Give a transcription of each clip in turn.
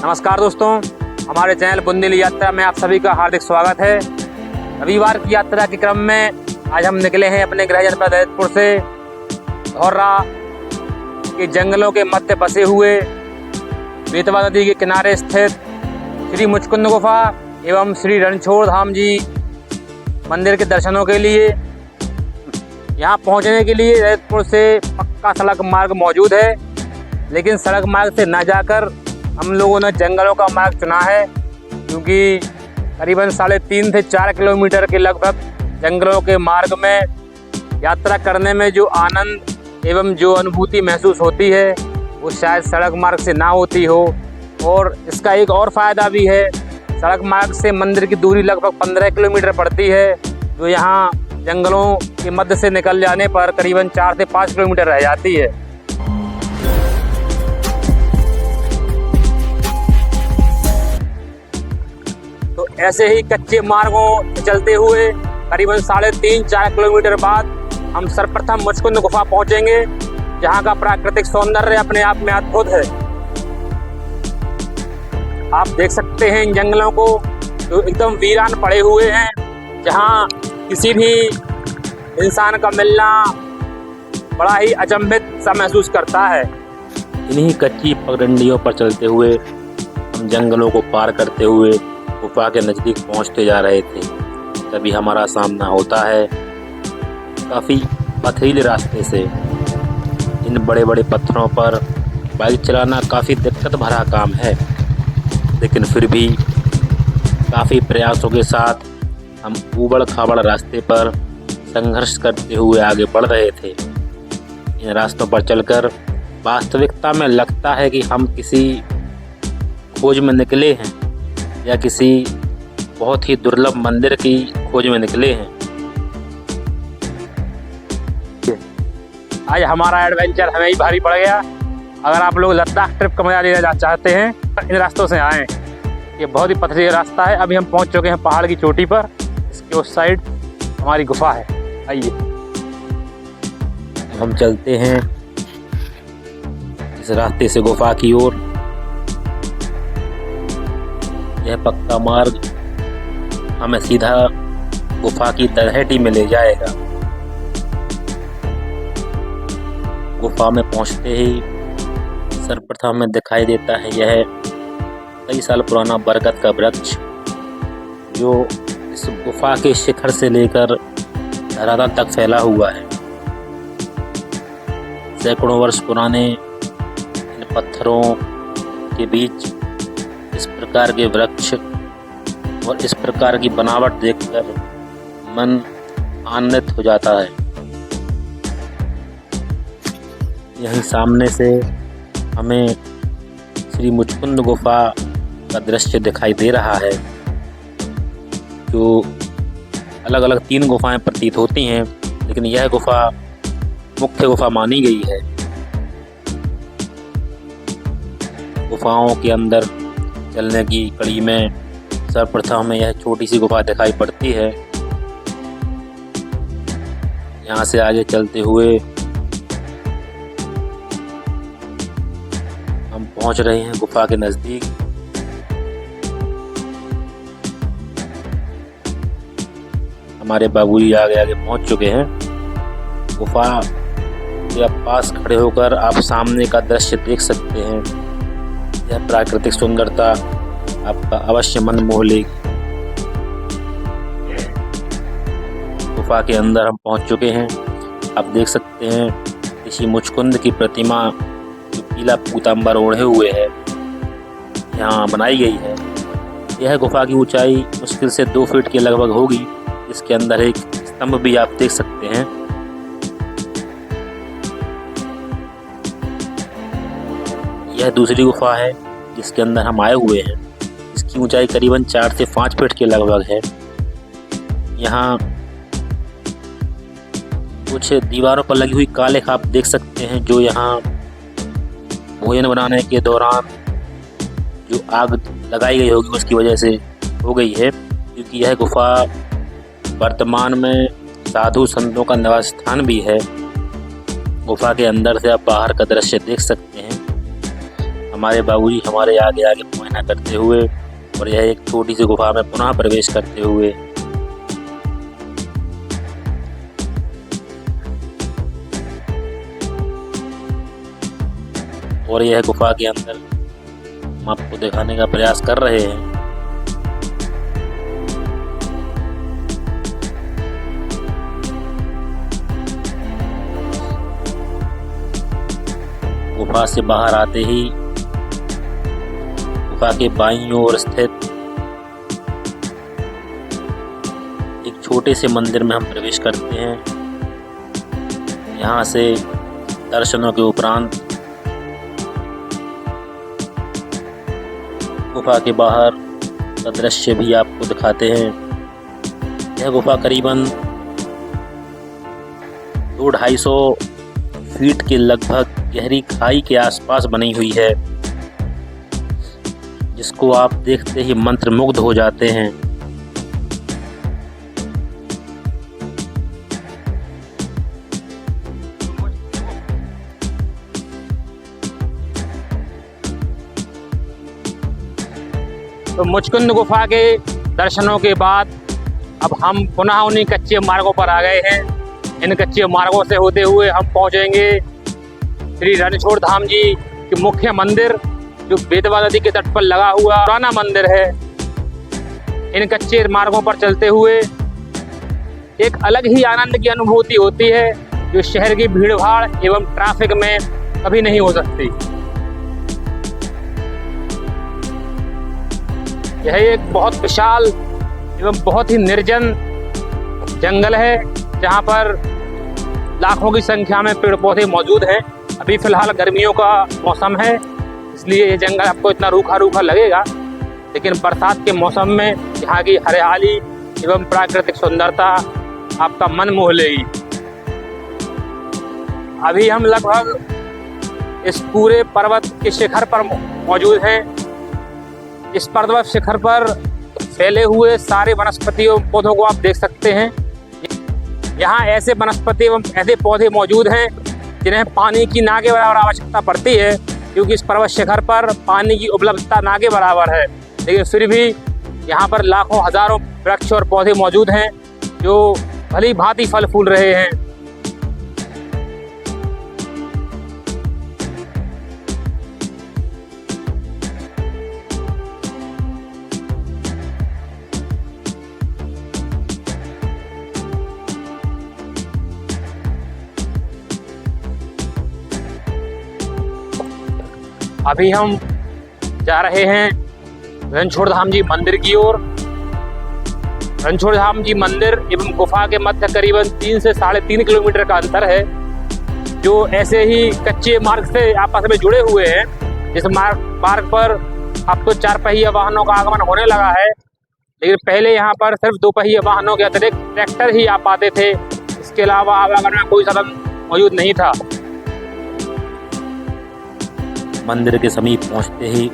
नमस्कार दोस्तों, हमारे चैनल बुंदेली यात्रा में आप सभी का हार्दिक स्वागत है। रविवार की यात्रा के क्रम में आज हम निकले हैं अपने गृह जनपद ललितपुर से धौर्रा के जंगलों के मध्य बसे हुए बेतवा नदी के किनारे स्थित श्री मुचकुंद गुफा एवं श्री रणछोड़ धाम जी मंदिर के दर्शनों के लिए। यहाँ पहुँचने के लिए ललितपुर से पक्का सड़क मार्ग मौजूद है, लेकिन सड़क मार्ग से न जाकर हम लोगों ने जंगलों का मार्ग चुना है, क्योंकि करीबन 3.5 से 4 किलोमीटर के लगभग जंगलों के मार्ग में यात्रा करने में जो आनंद एवं जो अनुभूति महसूस होती है वो शायद सड़क मार्ग से ना होती हो। और इसका एक और फ़ायदा भी है, सड़क मार्ग से मंदिर की दूरी लगभग 15 किलोमीटर पड़ती है, जो यहाँ जंगलों के मध्य से निकल जाने पर करीबन 4 से 5 किलोमीटर रह जाती है। तो ऐसे ही कच्चे मार्गों चलते हुए करीबन 3.5-4 किलोमीटर बाद हम सर्वप्रथम मुचकुंद गुफा पहुंचेंगे, जहां का प्राकृतिक सौंदर्य अपने आप में अद्भुत है। आप देख सकते हैं इन जंगलों को, जो एकदम वीरान पड़े हुए हैं, जहां किसी भी इंसान का मिलना बड़ा ही अचंभित सा महसूस करता है। इन्हीं कच्ची पगडंडियों पर चलते हुए हम जंगलों को पार करते हुए गुफा के नज़दीक पहुंचते जा रहे थे, तभी हमारा सामना होता है काफ़ी पथरीले रास्ते से। इन बड़े बड़े पत्थरों पर बाइक चलाना काफ़ी दिक्कत भरा काम है, लेकिन फिर भी काफ़ी प्रयासों के साथ हम ऊबड़ खाबड़ रास्ते पर संघर्ष करते हुए आगे बढ़ रहे थे। इन रास्तों पर चलकर वास्तविकता में लगता है कि हम किसी खोज में निकले हैं या किसी बहुत ही दुर्लभ मंदिर की खोज में निकले हैं। आज हमारा एडवेंचर हमें ही भारी पड़ गया। अगर आप लोग लद्दाख ट्रिप का मजा लेना चाहते हैं तो इन रास्तों से आएँ। ये बहुत ही पथरीला रास्ता है। अभी हम पहुंच चुके हैं पहाड़ की चोटी पर। इसके उस साइड हमारी गुफा है। आइए हम चलते हैं इस रास्ते से गुफा की ओर। यह पक्का मार्ग हमें सीधा गुफा की तलहटी में ले जाएगा। गुफा में पहुंचते ही सर्वप्रथम हमें दिखाई देता है यह कई साल पुराना बरगद का वृक्ष, जो इस गुफा के शिखर से लेकर धरातल तक फैला हुआ है। सैकड़ों वर्ष पुराने इन पत्थरों के बीच इस प्रकार के वृक्ष और इस प्रकार की बनावट देखकर मन आनंदित हो जाता है। यहीं सामने से हमें श्री मुचकुंद गुफा का दृश्य दिखाई दे रहा है, जो अलग अलग 3 गुफाएं प्रतीत होती हैं, लेकिन यह गुफा मुख्य गुफा मानी गई है। गुफाओं के अंदर चलने की कड़ी में सर्वप्रथम हमें यह छोटी सी गुफा दिखाई पड़ती है। यहाँ से आगे चलते हुए हम पहुँच रहे हैं गुफा के नज़दीक। हमारे बाबूजी आगे आगे पहुँच चुके हैं। गुफा के पास खड़े होकर आप सामने का दृश्य देख सकते हैं। यह प्राकृतिक सुंदरता आपका अवश्य मन मोह लेगी। गुफा के अंदर हम पहुंच चुके हैं। आप देख सकते हैं ऋषि मुचकुंद की प्रतिमा जो पीला पीतांबर ओढ़े हुए है, यहाँ बनाई गई है। यह गुफा की ऊंचाई मुश्किल से 2 फीट के लगभग होगी। इसके अंदर एक स्तंभ भी आप देख सकते हैं। यह दूसरी गुफा है जिसके अंदर हम आए हुए हैं। इसकी ऊंचाई करीबन 4 से 5 फीट के लगभग है। यहाँ कुछ दीवारों पर लगी हुई कालेख आप देख सकते हैं, जो यहाँ भोजन बनाने के दौरान जो आग लगाई गई होगी उसकी वजह से हो गई है, क्योंकि यह गुफा वर्तमान में साधु संतों का निवास स्थान भी है। गुफा के अंदर से आप बाहर का दृश्य देख सकते हैं। हमारे बाबूजी हमारे आगे आगे मुआयना करते हुए और यह एक छोटी सी गुफा में पुनः प्रवेश करते हुए और यह गुफा के अंदर हम आपको दिखाने का प्रयास कर रहे हैं। गुफा से बाहर आते ही गुफा के बाईं ओर स्थित एक छोटे से मंदिर में हम प्रवेश करते हैं। यहाँ से दर्शनों के उपरांत गुफा के बाहर का दृश्य भी आपको दिखाते हैं। यह गुफा करीबन 200-250 फीट के लगभग गहरी खाई के आसपास बनी हुई है, जिसको आप देखते ही मंत्रमुग्ध हो जाते हैं। तो मुचकुंद गुफा के दर्शनों के बाद अब हम पुनः उन्हीं कच्चे मार्गों पर आ गए हैं। इन कच्चे मार्गों से होते हुए हम पहुंचेंगे श्री रणछोड़ धाम जी के मुख्य मंदिर, जो बेतवा नदी के तट पर लगा हुआ पुराना मंदिर है। इन कच्चे मार्गों पर चलते हुए एक अलग ही आनंद की अनुभूति होती है, जो शहर की भीड़ भाड़ एवं ट्रैफिक में कभी नहीं हो सकती। यह एक बहुत विशाल एवं बहुत ही निर्जन जंगल है, जहाँ पर लाखों की संख्या में पेड़ पौधे मौजूद हैं। अभी फिलहाल गर्मियों का मौसम है, इसलिए ये जंगल आपको इतना रूखा रूखा लगेगा, लेकिन बरसात के मौसम में यहाँ की हरियाली एवं प्राकृतिक सुंदरता आपका मन मोह लेगी। अभी हम लगभग इस पूरे पर्वत के शिखर पर मौजूद हैं। इस पर्वत शिखर पर फैले हुए सारे वनस्पति एवं पौधों को आप देख सकते हैं। यहाँ ऐसे वनस्पति एवं ऐसे पौधे मौजूद हैं जिन्हें पानी की ना के बराबर आवश्यकता पड़ती है, क्योंकि इस पर्वत शिखर पर पानी की उपलब्धता ना के बराबर है। लेकिन फिर भी यहाँ पर लाखों हजारों वृक्ष और पौधे मौजूद हैं, जो भली भांति फल फूल रहे हैं। अभी हम जा रहे हैं रणछोड़ धाम जी मंदिर की ओर। रणछोड़ धाम जी मंदिर एवं गुफा के मध्य करीबन 3 से 3.5 किलोमीटर का अंतर है, जो ऐसे ही कच्चे मार्ग से आपस में जुड़े हुए हैं। इस मार्ग पर अब तो 4 पहिया वाहनों का आगमन होने लगा है, लेकिन पहले यहाँ पर सिर्फ 2 पहिया वाहनों के अतिरिक्त ट्रैक्टर ही आ पाते थे। इसके अलावा आवागमन में कोई साधन मौजूद नहीं था। मंदिर के समीप पहुंचते ही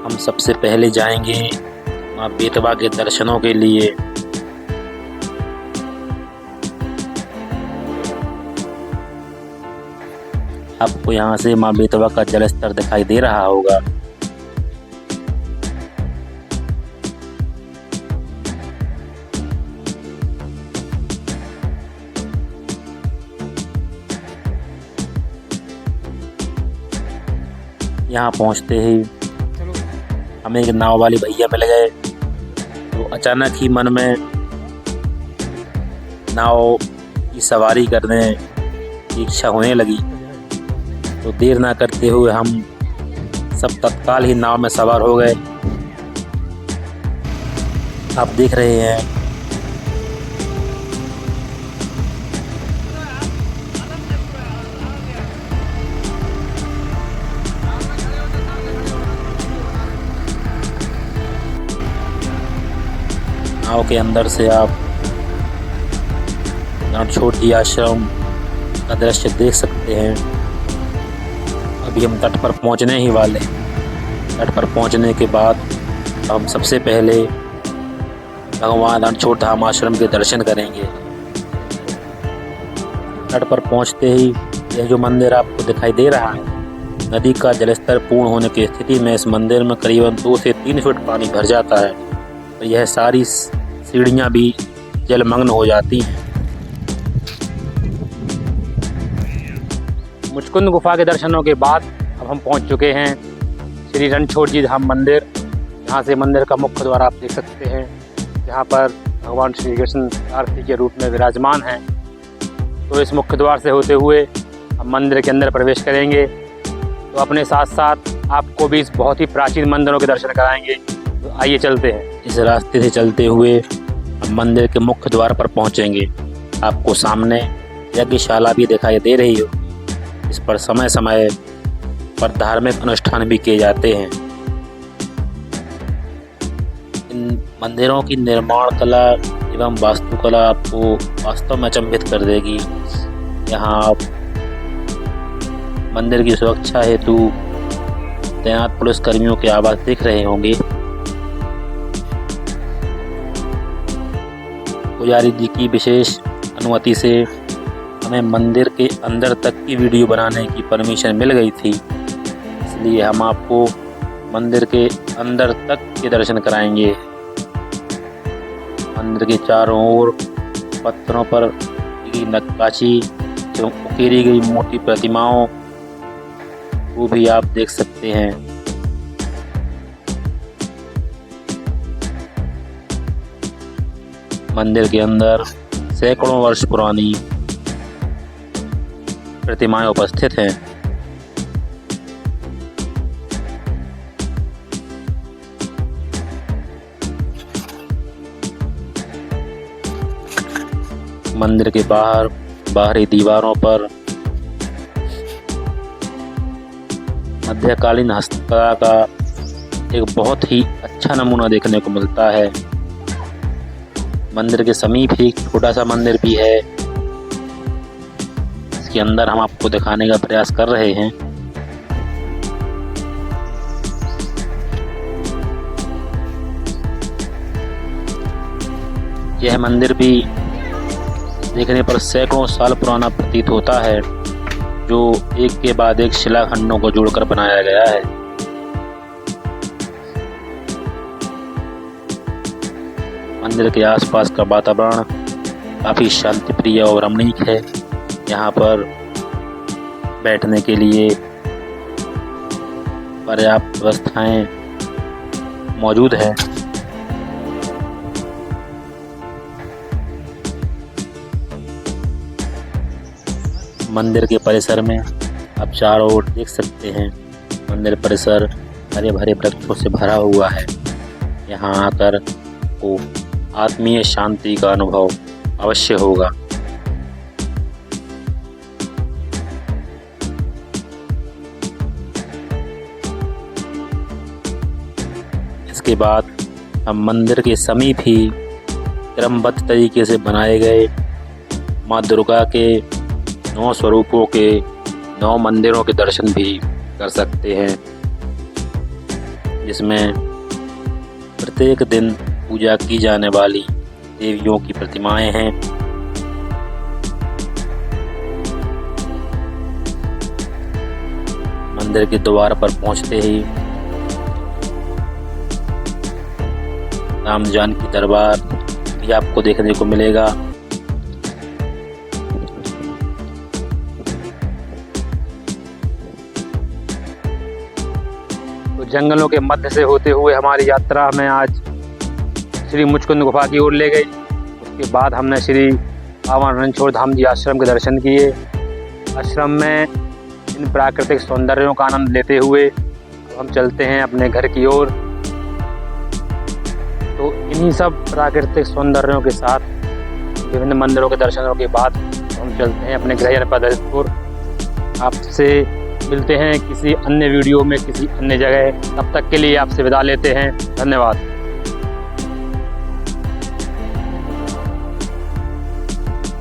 हम सबसे पहले जाएंगे माँ बेतवा के दर्शनों के लिए। आपको यहाँ से माँ बेतवा का जल स्तर दिखाई दे रहा होगा। यहाँ पहुँचते ही हमें एक नाव वाले भैया मिल गए, तो अचानक ही मन में नाव की सवारी करने की इच्छा होने लगी। तो देर ना करते हुए हम सब तत्काल ही नाव में सवार हो गए। आप देख रहे हैं नाव के अंदर से आप रणछोड़ आश्रम का दृश्य देख सकते हैं। अभी हम तट पर पहुंचने ही वाले हैं। तट पर पहुंचने के बाद हम सबसे पहले भगवान रणछोड़ धाम आश्रम के दर्शन करेंगे। तट पर पहुंचते ही यह जो मंदिर आपको दिखाई दे रहा है, नदी का जलस्तर पूर्ण होने की स्थिति में इस मंदिर में करीबन 2 से 3 फुट पानी भर जाता है और यह सारी सीढ़ियां भी जलमग्न हो जाती हैं। मुचकुंद गुफा के दर्शनों के बाद अब हम पहुंच चुके हैं श्री रणछोड़ जी धाम मंदिर। यहाँ से मंदिर का मुख्य द्वार आप देख सकते हैं, यहाँ पर भगवान श्री कृष्ण आरती के रूप में विराजमान हैं। तो इस मुख्य द्वार से होते हुए हम मंदिर के अंदर प्रवेश करेंगे, तो अपने साथ साथ आपको भी इस बहुत ही प्राचीन मंदिरों के दर्शन कराएंगे। तो आइए चलते हैं। इस रास्ते से चलते हुए हम मंदिर के मुख्य द्वार पर पहुंचेंगे। आपको सामने यज्ञशाला भी दिखाई दे रही हो। इस पर समय समय पर धार्मिक अनुष्ठान भी किए जाते हैं। इन मंदिरों की निर्माण कला एवं वास्तुकला आपको वास्तव में अचंभित कर देगी। यहाँ आप मंदिर की सुरक्षा हेतु तैनात पुलिस कर्मियों के आवास देख रहे होंगे। पुजारी जी की विशेष अनुमति से हमें मंदिर के अंदर तक की वीडियो बनाने की परमिशन मिल गई थी, इसलिए हम आपको मंदिर के अंदर तक के दर्शन कराएंगे। मंदिर के चारों ओर पत्थरों पर की नक्काशी एवं उकेरी गई मोटी प्रतिमाओं को भी आप देख सकते हैं। मंदिर के अंदर सैकड़ों वर्ष पुरानी प्रतिमाएं उपस्थित हैं। मंदिर के बाहरी दीवारों पर मध्यकालीन हस्तकला का एक बहुत ही अच्छा नमूना देखने को मिलता है। मंदिर के समीप ही एक छोटा सा मंदिर भी है, इसके अंदर हम आपको दिखाने का प्रयास कर रहे हैं। यह मंदिर भी देखने पर सैकड़ों साल पुराना प्रतीत होता है, जो एक के बाद एक शिलाखंडों को जोड़कर बनाया गया है। मंदिर के आसपास का वातावरण काफ़ी शांतिप्रिय और रमणीक है। यहाँ पर बैठने के लिए पर्याप्त व्यवस्थाएं मौजूद है। मंदिर के परिसर में आप चारों ओर देख सकते हैं, मंदिर परिसर हरे भरे वृक्षों से भरा हुआ है। यहाँ आकर को आत्मीय शांति का अनुभव अवश्य होगा। इसके बाद हम मंदिर के समीप ही क्रमबद्ध तरीके से बनाए गए माँ दुर्गा के 9 स्वरूपों के 9 मंदिरों के दर्शन भी कर सकते हैं, जिसमें प्रत्येक दिन पूजा की जाने वाली देवियों की प्रतिमाएं हैं। मंदिर के द्वार पर पहुंचते ही राम जानकी दरबार भी आपको देखने को मिलेगा। तो जंगलों के मध्य से होते हुए हमारी यात्रा में आज श्री मुचकुंद गुफा की ओर ले गई। उसके बाद हमने श्री पावन रणछोड़ धाम जी आश्रम के दर्शन किए। आश्रम में इन प्राकृतिक सौंदर्यों का आनंद लेते हुए हम चलते हैं अपने घर की ओर। तो इन्हीं सब प्राकृतिक सौंदर्यों के साथ विभिन्न मंदिरों के दर्शनों के बाद हम चलते हैं अपने गृह जनपद ललितपुर। आपसे मिलते हैं किसी अन्य वीडियो में किसी अन्य जगह। तब तक के लिए आपसे विदा लेते हैं। धन्यवाद।